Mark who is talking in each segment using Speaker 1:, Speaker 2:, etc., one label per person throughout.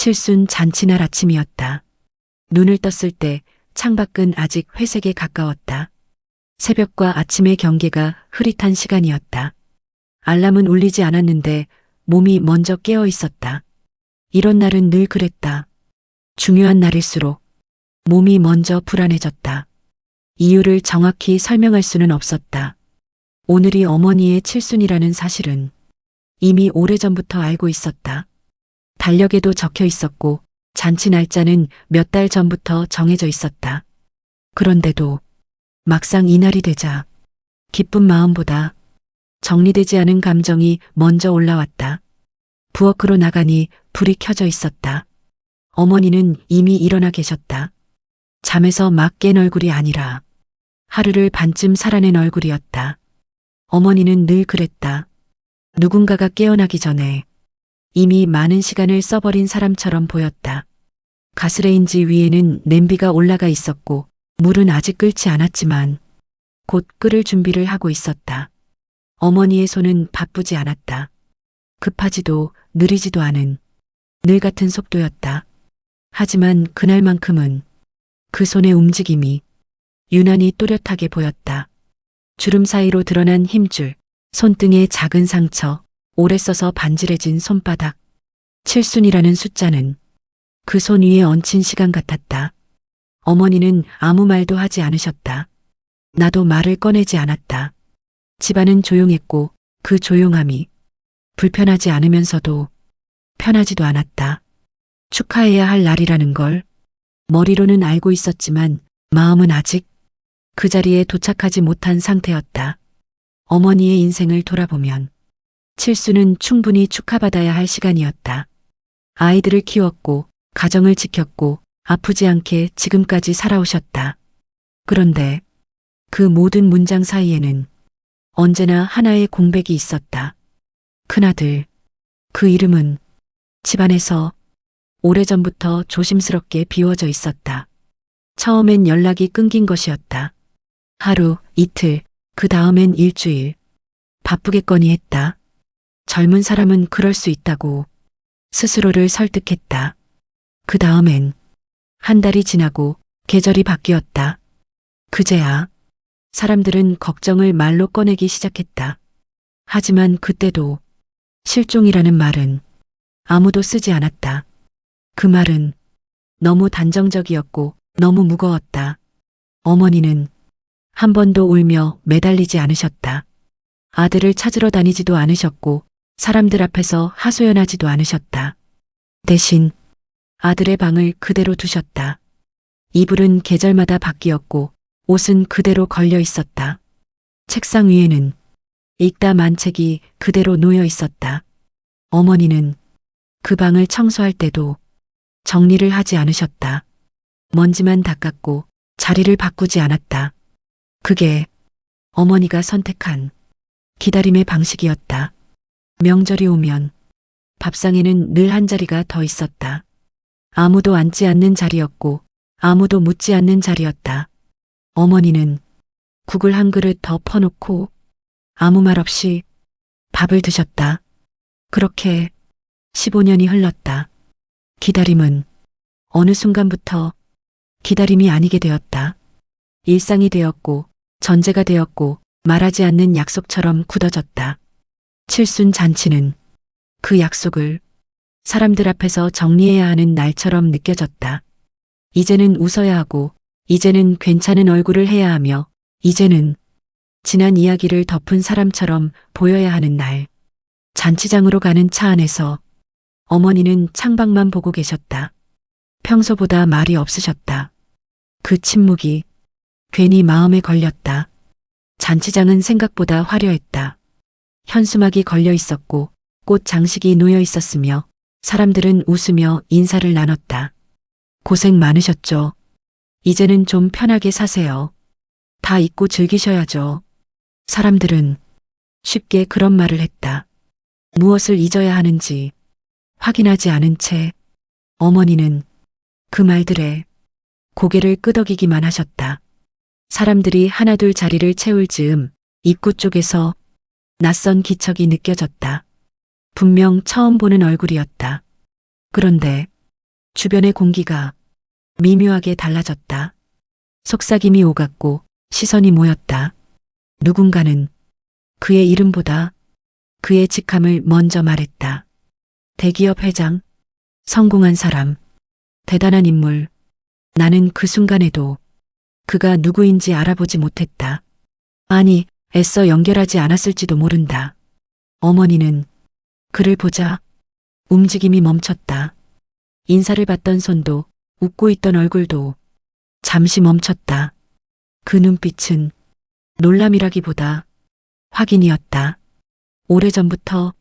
Speaker 1: 칠순 잔치날 아침이었다. 눈을 떴을 때 창밖은 아직 회색에 가까웠다. 새벽과 아침의 경계가 흐릿한 시간이었다. 알람은 울리지 않았는데 몸이 먼저 깨어 있었다. 이런 날은 늘 그랬다. 중요한 날일수록 몸이 먼저 불안해졌다. 이유를 정확히 설명할 수는 없었다. 오늘이 어머니의 칠순이라는 사실은 이미 오래전부터 알고 있었다. 달력에도 적혀 있었고 잔치 날짜는 몇 달 전부터 정해져 있었다. 그런데도 막상 이날이 되자 기쁜 마음보다 정리되지 않은 감정이 먼저 올라왔다. 부엌으로 나가니 불이 켜져 있었다. 어머니는 이미 일어나 계셨다. 잠에서 막 깬 얼굴이 아니라 하루를 반쯤 살아낸 얼굴이었다. 어머니는 늘 그랬다. 누군가가 깨어나기 전에 이미 많은 시간을 써버린 사람처럼 보였다. 가스레인지 위에는 냄비가 올라가 있었고 물은 아직 끓지 않았지만 곧 끓을 준비를 하고 있었다. 어머니의 손은 바쁘지 않았다. 급하지도 느리지도 않은 늘 같은 속도였다. 하지만 그날만큼은 그 손의 움직임이 유난히 또렷하게 보였다. 주름 사이로 드러난 힘줄, 손등의 작은 상처, 오래 써서 반질해진 손바닥. 칠순이라는 숫자는 그 손 위에 얹힌 시간 같았다. 어머니는 아무 말도 하지 않으셨다. 나도 말을 꺼내지 않았다. 집안은 조용했고 그 조용함이 불편하지 않으면서도 편하지도 않았다. 축하해야 할 날이라는 걸 머리로는 알고 있었지만 마음은 아직 그 자리에 도착하지 못한 상태였다. 어머니의 인생을 돌아보면 칠순은 충분히 축하받아야 할 시간이었다. 아이들을 키웠고 가정을 지켰고 아프지 않게 지금까지 살아오셨다. 그런데 그 모든 문장 사이에는 언제나 하나의 공백이 있었다. 큰아들, 그 이름은 집안에서 오래전부터 조심스럽게 비워져 있었다. 처음엔 연락이 끊긴 것이었다. 하루, 이틀, 그 다음엔 일주일. 바쁘겠거니 했다. 젊은 사람은 그럴 수 있다고 스스로를 설득했다. 그 다음엔 한 달이 지나고 계절이 바뀌었다. 그제야 사람들은 걱정을 말로 꺼내기 시작했다. 하지만 그때도 실종이라는 말은 아무도 쓰지 않았다. 그 말은 너무 단정적이었고 너무 무거웠다. 어머니는 한 번도 울며 매달리지 않으셨다. 아들을 찾으러 다니지도 않으셨고 사람들 앞에서 하소연하지도 않으셨다. 대신 아들의 방을 그대로 두셨다. 이불은 계절마다 바뀌었고 옷은 그대로 걸려 있었다. 책상 위에는 읽다 만 책이 그대로 놓여 있었다. 어머니는 그 방을 청소할 때도 정리를 하지 않으셨다. 먼지만 닦았고 자리를 바꾸지 않았다. 그게 어머니가 선택한 기다림의 방식이었다. 명절이 오면 밥상에는 늘 한 자리가 더 있었다. 아무도 앉지 않는 자리였고 아무도 묻지 않는 자리였다. 어머니는 국을 한 그릇 더 퍼놓고 아무 말 없이 밥을 드셨다. 그렇게 15년이 흘렀다. 기다림은 어느 순간부터 기다림이 아니게 되었다. 일상이 되었고 전제가 되었고 말하지 않는 약속처럼 굳어졌다. 칠순 잔치는 그 약속을 사람들 앞에서 정리해야 하는 날처럼 느껴졌다. 이제는 웃어야 하고 이제는 괜찮은 얼굴을 해야 하며 이제는 지난 이야기를 덮은 사람처럼 보여야 하는 날. 잔치장으로 가는 차 안에서 어머니는 창밖만 보고 계셨다. 평소보다 말이 없으셨다. 그 침묵이 괜히 마음에 걸렸다. 잔치장은 생각보다 화려했다. 현수막이 걸려 있었고 꽃 장식이 놓여 있었으며 사람들은 웃으며 인사를 나눴다. 고생 많으셨죠. 이제는 좀 편하게 사세요. 다 잊고 즐기셔야죠. 사람들은 쉽게 그런 말을 했다. 무엇을 잊어야 하는지 확인하지 않은 채 어머니는 그 말들에 고개를 끄덕이기만 하셨다. 사람들이 하나둘 자리를 채울 즈음 입구 쪽에서 낯선 기척이 느껴졌다. 분명 처음 보는 얼굴이었다. 그런데 주변의 공기가 미묘하게 달라졌다. 속삭임이 오갔고 시선이 모였다. 누군가는 그의 이름보다 그의 직함을 먼저 말했다. 대기업 회장, 성공한 사람, 대단한 인물. 나는 그 순간에도 그가 누구인지 알아보지 못했다. 아니, 애써 연결하지 않았을지도 모른다. 어머니는 그를 보자 움직임이 멈췄다. 인사를 받던 손도 웃고 있던 얼굴도 잠시 멈췄다. 그 눈빛은 놀람이라기보다 확인이었다. 오래전부터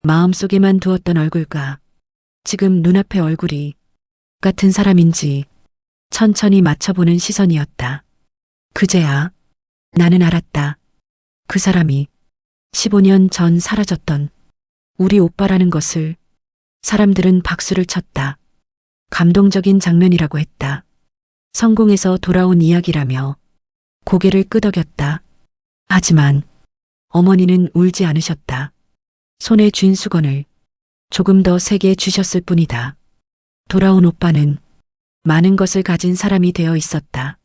Speaker 1: 마음속에만 두었던 얼굴과 지금 눈앞의 얼굴이 같은 사람인지 천천히 맞춰보는 시선이었다. 그제야 나는 알았다. 그 사람이 15년 전 사라졌던 우리 오빠라는 것을. 사람들은 박수를 쳤다. 감동적인 장면이라고 했다. 성공해서 돌아온 이야기라며 고개를 끄덕였다. 하지만 어머니는 울지 않으셨다. 손에 쥔 수건을 조금 더 세게 쥐셨을 뿐이다. 돌아온 오빠는 많은 것을 가진 사람이 되어 있었다.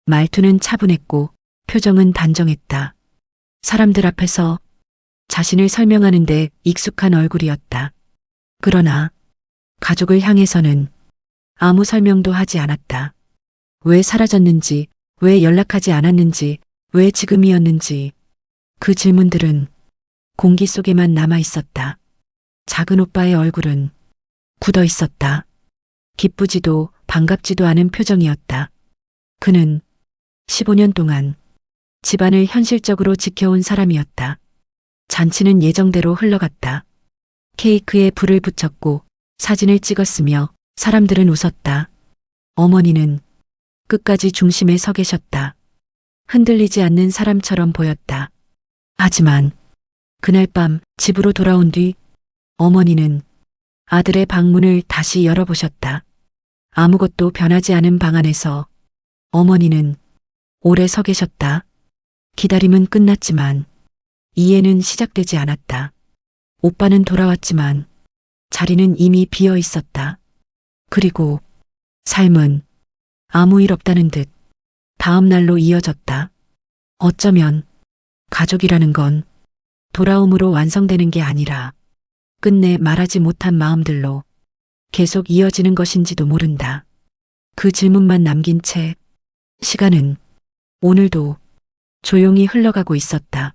Speaker 1: 말투는 차분했고 표정은 단정했다. 사람들 앞에서 자신을 설명하는데 익숙한 얼굴이었다. 그러나 가족을 향해서는 아무 설명도 하지 않았다. 왜 사라졌는지, 왜 연락하지 않았는지, 왜 지금이었는지 그 질문들은 공기 속에만 남아 있었다. 작은 오빠의 얼굴은 굳어 있었다. 기쁘지도 반갑지도 않은 표정이었다. 그는 15년 동안 집안을 현실적으로 지켜온 사람이었다. 잔치는 예정대로 흘러갔다. 케이크에 불을 붙였고 사진을 찍었으며 사람들은 웃었다. 어머니는 끝까지 중심에 서 계셨다. 흔들리지 않는 사람처럼 보였다. 하지만 그날 밤 집으로 돌아온 뒤 어머니는 아들의 방문을 다시 열어보셨다. 아무것도 변하지 않은 방 안에서 어머니는 오래 서 계셨다. 기다림은 끝났지만 이해는 시작되지 않았다. 오빠는 돌아왔지만 자리는 이미 비어 있었다. 그리고 삶은 아무 일 없다는 듯 다음 날로 이어졌다. 어쩌면 가족이라는 건 돌아옴으로 완성되는 게 아니라 끝내 말하지 못한 마음들로 계속 이어지는 것인지도 모른다. 그 질문만 남긴 채 시간은 오늘도 조용히 흘러가고 있었다.